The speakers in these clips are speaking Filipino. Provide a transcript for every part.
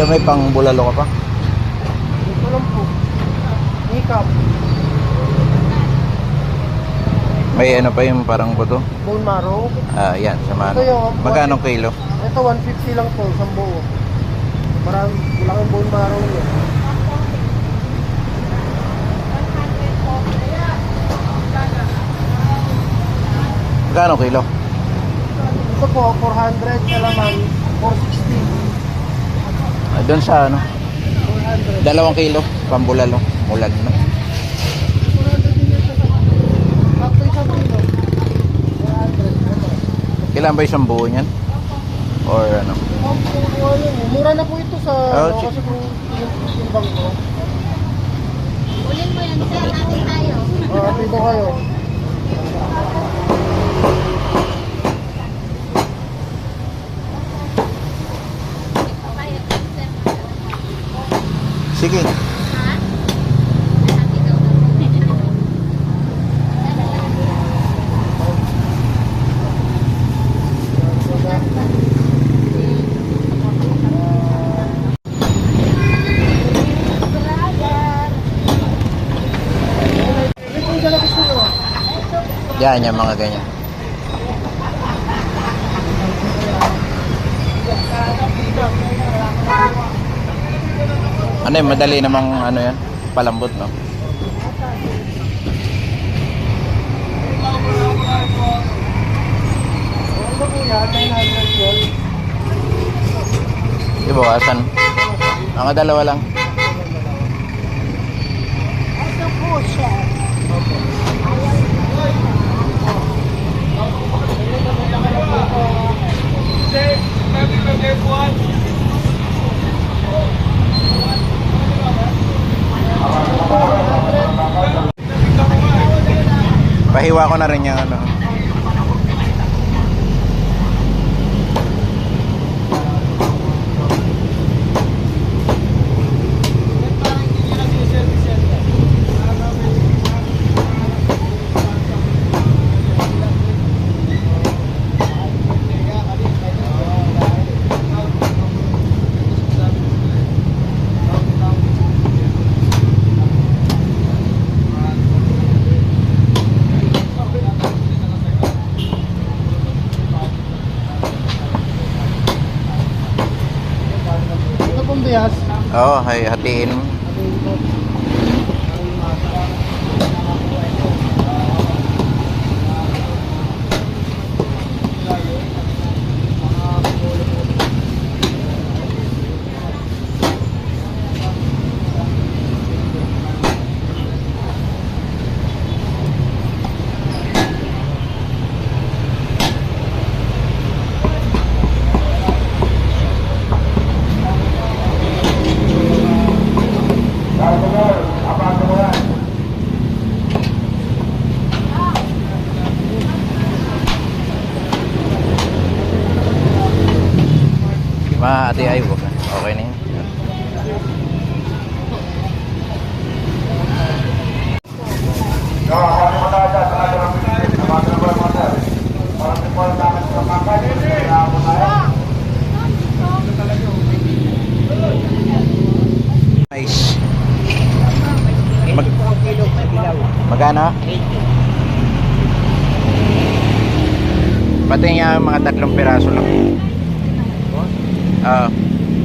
Kaya may pang bulalo ka pa? Ito lang po. Makeup. May ano pa yung parang buto? Bone marrow. Ah, yan. Sa Ito yung magkano kilo? Ito 150 lang po, isang buo. Marami, malaking bone marrow niya. Magkano kilo? Ito po, 400 kalaman, 460. Ah, doon sa ano? 400. 2 kilo. Pambulalo. Ulan na. 400 din yan sa after isang kilo. 400. Kailan ba isang buo niyan? Or ano? Mura na po ito sa Oh, kasi kung yung bangko. Ulin mo yan, sir. Natin tayo. Dito kayo. Sige. Ha? Natin daw na. Ito yung dala gusto nyo. Yan, yung mga ganyan. Ano yun, madali namang ano yan, palambot, no? Ano po yan? 900 yun. Di ba, asan? Mga dalawa lang. Ito po, sir. Pahiwa ko na rin yung ano. Ito pong biyas. Oo, ay hatiin mo. Ate ay wag na. Okay na yun. Nice. Magkano? Pati nga mga 3 piraso lang.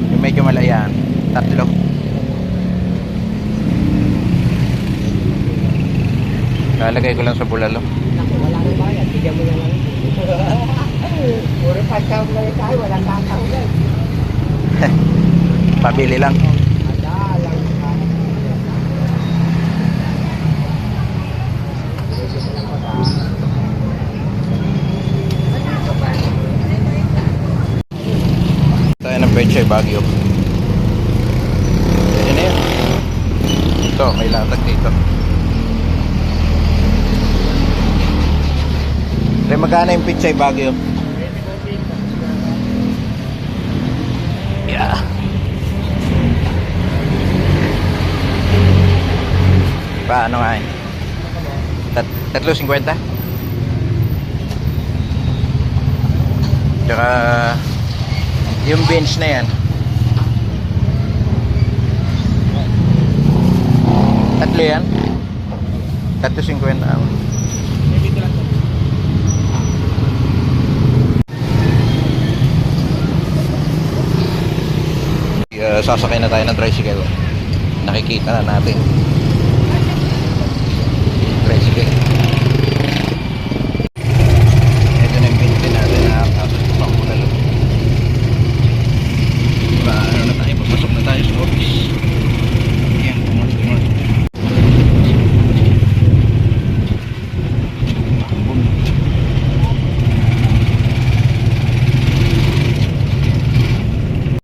Yung medyo malayan, 3. Lalagay ko lang sa bulalo. Wala na ba yan? Bigyan mo na lang. Puro pagkam na tayo, walang kakaulan. Pabili lang. Tayo ng Pechay Baguio. Yan na yun. Ito, may latag dito. Pero magkano yung Pechay Baguio? Yeah. Paano nga yun? 3.50? Tsaka yung bench na yan Tatlo yan? 350 ang. Dito lang to. Sasakay na tayo ng tricycle. Nakikita na natin. Tricycle.